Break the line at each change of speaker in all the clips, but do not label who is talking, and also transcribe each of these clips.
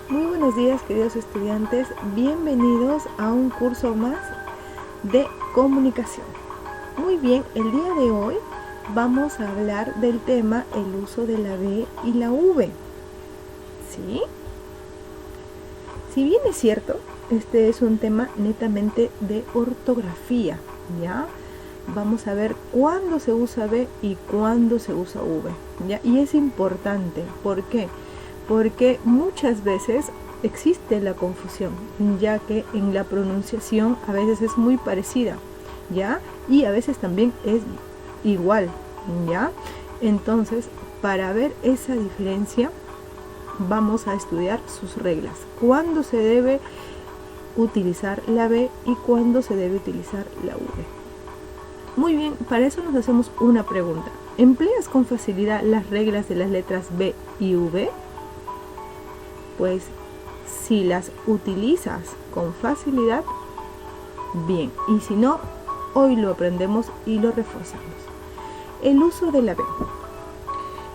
Muy buenos días, queridos estudiantes, bienvenidos a un curso más de comunicación. Muy bien, el día de hoy vamos a hablar del tema el uso de la B y la V. ¿Sí? Si bien es cierto, este es un tema netamente de ortografía, ¿ya? Vamos a ver cuándo se usa B y cuándo se usa V, ¿ya? Y es importante, ¿por qué? Porque muchas veces existe la confusión, ya que en la pronunciación a veces es muy parecida, ¿ya? Y a veces también es igual, ¿ya? Entonces, para ver esa diferencia, vamos a estudiar sus reglas. ¿Cuándo se debe utilizar la B y cuándo se debe utilizar la V? Muy bien, para eso nos hacemos una pregunta. ¿Empleas con facilidad las reglas de las letras B y V? Pues si las utilizas con facilidad, bien, y si no, hoy lo aprendemos y lo reforzamos. El uso de la B.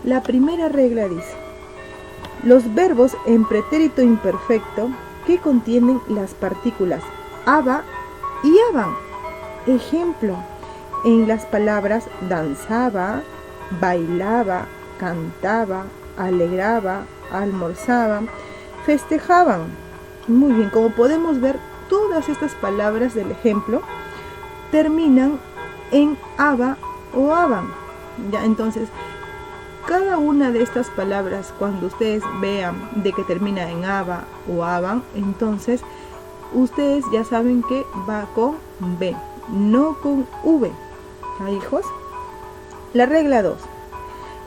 La primera regla dice: los verbos en pretérito imperfecto que contienen las partículas aba y aban. Ejemplo, en las palabras danzaba, bailaba, cantaba, alegraba, almorzaba, festejaban. Muy bien, como podemos ver, todas estas palabras del ejemplo terminan en aba o aban. Ya, entonces, cada una de estas palabras, cuando ustedes vean de que termina en aba o aban, entonces ustedes ya saben que va con B, no con V. ¿Ah, hijos? La regla 2.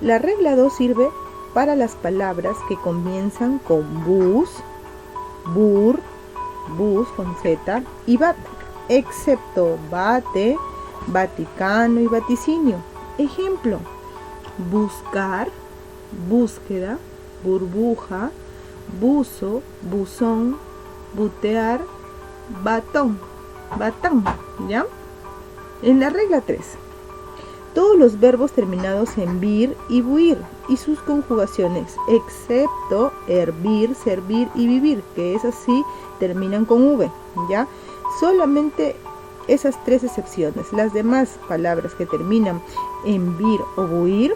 La regla 2 sirve para las palabras que comienzan con bus, bur, bus con Z y bat, excepto bate, vaticano y vaticinio. Ejemplo: buscar, búsqueda, burbuja, buzo, buzón, butear, batón, batán, ¿ya? En la regla 3, todos los verbos terminados en vir y buir y sus conjugaciones, excepto hervir, servir y vivir, que esas sí terminan con V, ¿ya? Solamente esas 3 excepciones. Las demás palabras que terminan en vir o buir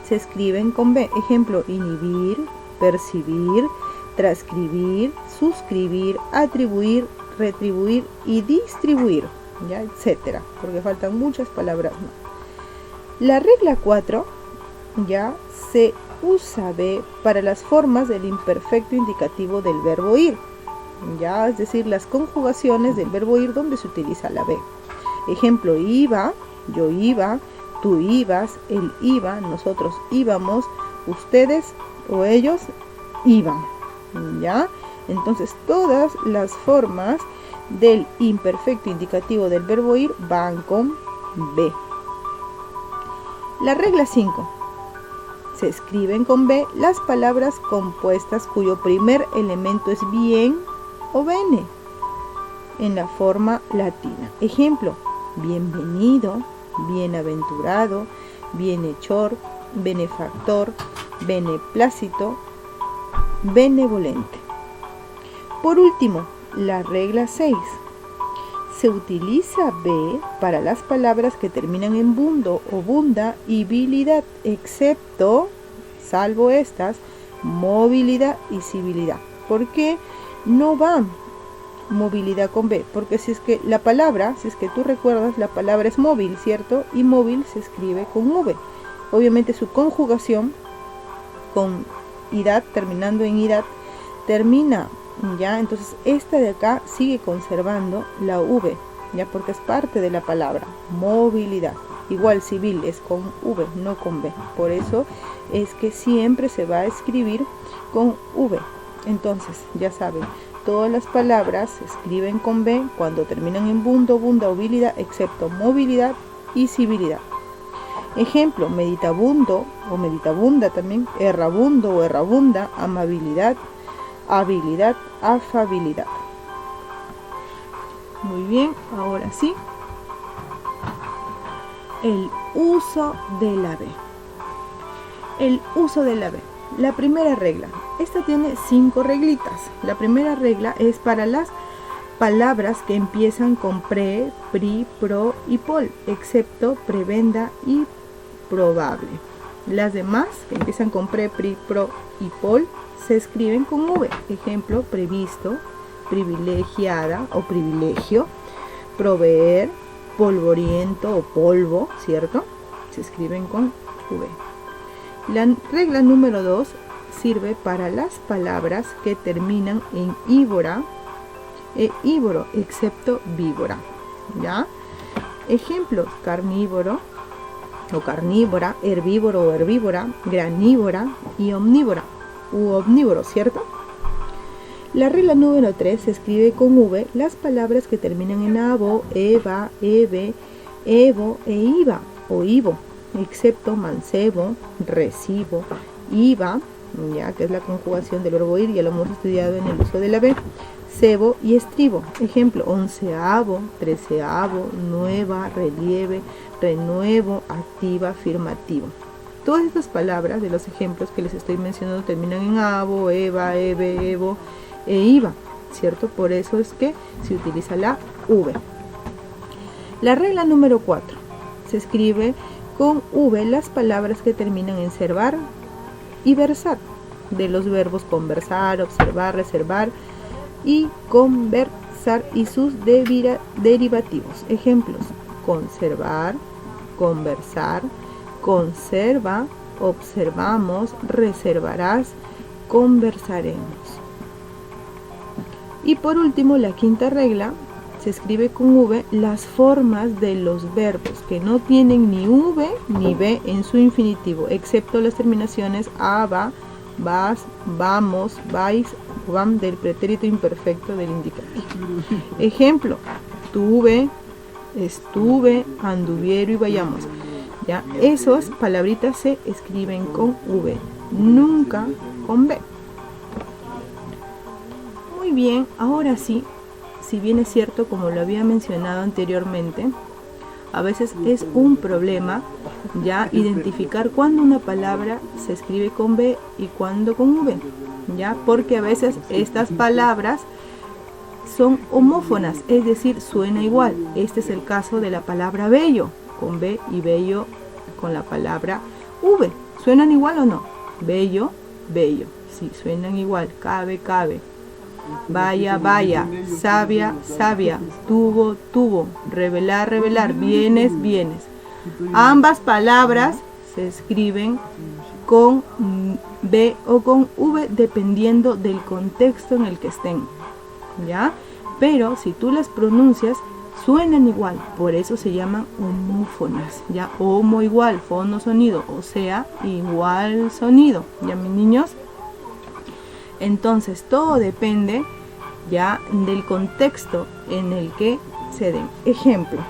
se escriben con B. Ejemplo: inhibir, percibir, transcribir, suscribir, atribuir, retribuir y distribuir, ¿ya? Etcétera, porque faltan muchas palabras más. La regla 4, ya, se usa B para las formas del imperfecto indicativo del verbo ir, ya, es decir, las conjugaciones del verbo ir donde se utiliza la B. Ejemplo: iba, yo iba, tú ibas, él iba, nosotros íbamos, ustedes o ellos iban, ¿ya? Entonces todas las formas del imperfecto indicativo del verbo ir van con B. La regla 5. Se escriben con B las palabras compuestas cuyo primer elemento es bien o bene en la forma latina. Ejemplo: bienvenido, bienaventurado, bienhechor, benefactor, beneplácito, benevolente. Por último, la regla 6. Se utiliza B para las palabras que terminan en bundo o bunda y bilidad, excepto, salvo estas, movilidad y civilidad. ¿Por qué no va movilidad con B? Porque si es que la palabra, si es que tú recuerdas, la palabra es móvil, ¿cierto? Y móvil se escribe con V. Obviamente su conjugación con idad, terminando en idad, termina, ¿ya? Entonces esta de acá sigue conservando la V, ¿ya? Porque es parte de la palabra movilidad. Igual civil es con V, no con B. Por eso es que siempre se va a escribir con V. Entonces, ya saben, todas las palabras se escriben con B cuando terminan en bundo, bunda o bilidad, excepto movilidad y civilidad. Ejemplo: meditabundo o meditabunda también, errabundo o errabunda, amabilidad, habilidad, afabilidad. Muy bien, ahora sí, el uso de la B. El uso de la B. La primera regla: Esta tiene 5 reglitas. La primera regla es para las palabras que empiezan con pre, pri, pro y pol, excepto prebenda y probable. Las demás que empiezan con pre, pri, pro y pol se escriben con V. Ejemplo, previsto, privilegiada o privilegio, proveer, polvoriento o polvo, ¿cierto? Se escriben con V. La regla número 2 sirve para las palabras que terminan en ívora e ívoro, excepto víbora, ¿ya? Ejemplos: carnívoro o carnívora, herbívoro o herbívora, granívora y omnívora u omnívoro, ¿cierto? La regla número 3 se escribe con V las palabras que terminan en avo, eva, eve, evo e iva o ivo, excepto mancebo, recibo, iva, ya que es la conjugación del verbo ir, ya lo hemos estudiado en el uso de la B, cebo y estribo. Ejemplo: onceavo, treceavo, nueva, relieve, renuevo, activa, afirmativo. Todas estas palabras de los ejemplos que les estoy mencionando terminan en avo, eva, eve, evo e iva, ¿cierto? Por eso es que se utiliza la V. La regla número 4 se escribe con V las palabras que terminan en servar y versar, de los verbos conversar, observar, reservar y conversar y sus derivativos. Ejemplos: conservar, conversar, conserva, observamos, reservarás, conversaremos. Y por último, la quinta regla se escribe con V las formas de los verbos que no tienen ni V ni B en su infinitivo, excepto las terminaciones a, va, vas, vamos, vais, vam del pretérito imperfecto del indicativo. Ejemplo: tuve, estuve, anduviero y vayamos. Ya, esas palabritas se escriben con V, nunca con B. Muy bien, ahora sí, si bien es cierto, como lo había mencionado anteriormente, a veces es un problema ya identificar cuándo una palabra se escribe con B y cuándo con V, ya, porque a veces estas palabras son homófonas, es decir, suena igual. Este es el caso de la palabra bello con B y bello con la palabra V. ¿Suenan igual o no? Bello, bello, sí, suenan igual. Cabe, cabe. Vaya, vaya, sabia, sabia, tuvo, tuvo, revelar, revelar, bienes, bienes. Ambas palabras se escriben con B o con V dependiendo del contexto en el que estén, ¿ya? Pero si tú las pronuncias, suenan igual, por eso se llaman homófonas, ¿ya? Homo igual, fono sonido, o sea, igual sonido, ¿ya, mis niños? Entonces todo depende ya del contexto en el que se den. Ejemplo: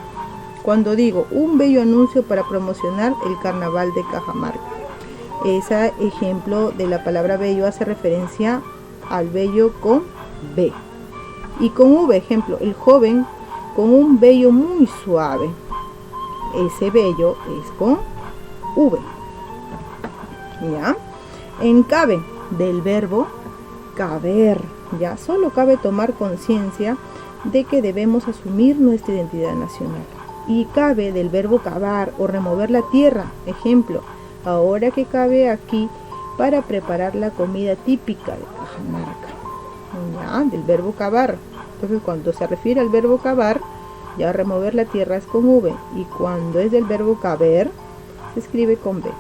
cuando digo un bello anuncio para promocionar el carnaval de Cajamarca, ese ejemplo de la palabra bello hace referencia al bello con B. Y con V, ejemplo: el joven con un vello muy suave, ese vello es con V, ¿ya? En cabe, del verbo caber, ya, solo cabe tomar conciencia de que debemos asumir nuestra identidad nacional. Y cabe, del verbo cavar o remover la tierra, ejemplo: ahora que cabe aquí para preparar la comida típica de Cajamarca, ya, del verbo cavar. Entonces, cuando se refiere al verbo cavar, ya remover la tierra es con V, y cuando es del verbo caber se escribe con B.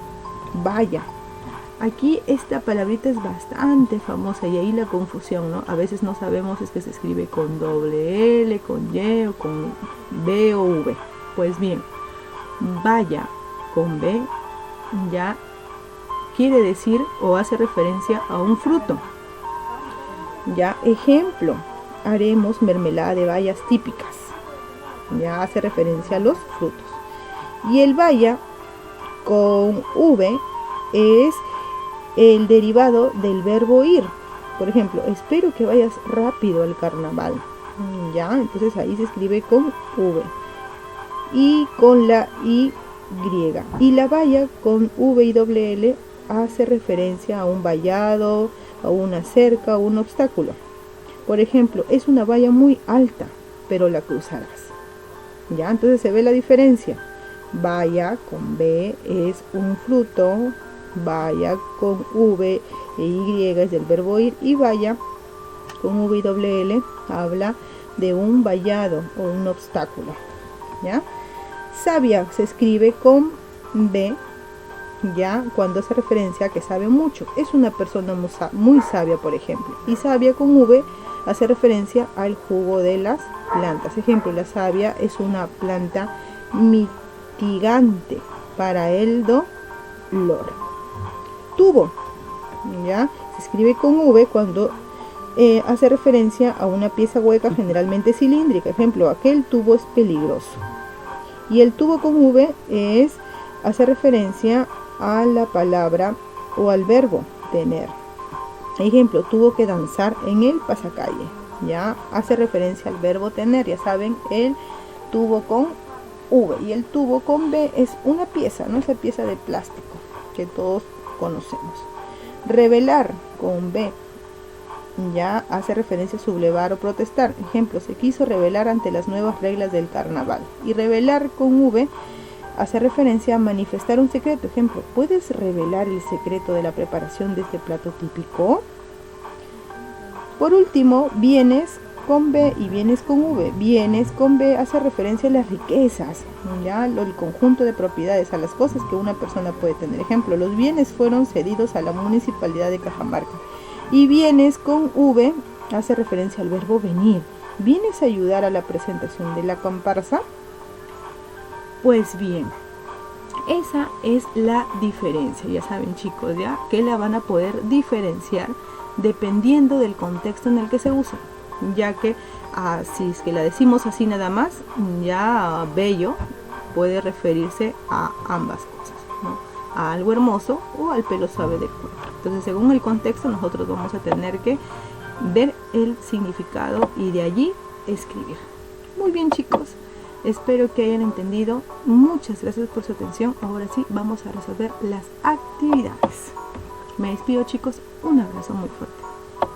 Vaya. Aquí esta palabrita es bastante famosa y ahí la confusión, ¿no? A veces no sabemos si es que se escribe con doble L, con Y o con B o V. Pues bien, vaya con B ya quiere decir o hace referencia a un fruto. Ya, ejemplo: haremos mermelada de bayas típicas. Ya hace referencia a los frutos. Y el vaya con V es el derivado del verbo ir. Por ejemplo: espero que vayas rápido al carnaval. Ya, entonces ahí se escribe con V. Y con la Y. Y la valla con V y doble L hace referencia a un vallado, a una cerca o un obstáculo. Por ejemplo, es una valla muy alta, pero la cruzarás. ¿Ya? Entonces se ve la diferencia. Valla con B es un fruto, valla con V e Y es del verbo ir, y valla con V y doble L habla de un vallado o un obstáculo. ¿Ya? Sabia se escribe con B, ya, cuando hace referencia a que sabe mucho. Es una persona muy sabia, por ejemplo. Y sabia con V hace referencia al jugo de las plantas. Ejemplo, la savia es una planta mitigante para el dolor. Tubo, ya, se escribe con V cuando hace referencia a una pieza hueca, generalmente cilíndrica. Ejemplo, aquel tubo es peligroso. Y el tubo con V hace referencia a la palabra o al verbo tener. Ejemplo, tuvo que danzar en el pasacalle. Ya hace referencia al verbo tener. Ya saben, el tubo con V. Y el tubo con B es una pieza, ¿no? Esa pieza de plástico que todos conocemos. Revelar con B ya hace referencia a sublevar o protestar. Ejemplo, se quiso rebelar ante las nuevas reglas del carnaval. Y revelar con V hace referencia a manifestar un secreto. Ejemplo, ¿puedes revelar el secreto de la preparación de este plato típico? Por último, bienes con B y bienes con V. Bienes con B hace referencia a las riquezas, ya, el conjunto de propiedades, a las cosas que una persona puede tener. Ejemplo, los bienes fueron cedidos a la municipalidad de Cajamarca. Y bienes con V hace referencia al verbo venir. ¿Vienes a ayudar a la presentación de la comparsa? Pues bien, esa es la diferencia. Ya saben, chicos, ya que la van a poder diferenciar dependiendo del contexto en el que se usa, ya que si es que la decimos así nada más, ya bello puede referirse a ambas cosas, ¿no? A algo hermoso o al pelo suave del cuerpo. Entonces, según el contexto, nosotros vamos a tener que ver el significado y de allí escribir. Muy bien, chicos, espero que hayan entendido. Muchas gracias por su atención. Ahora sí, vamos a resolver las actividades. Me despido, chicos, un abrazo muy fuerte.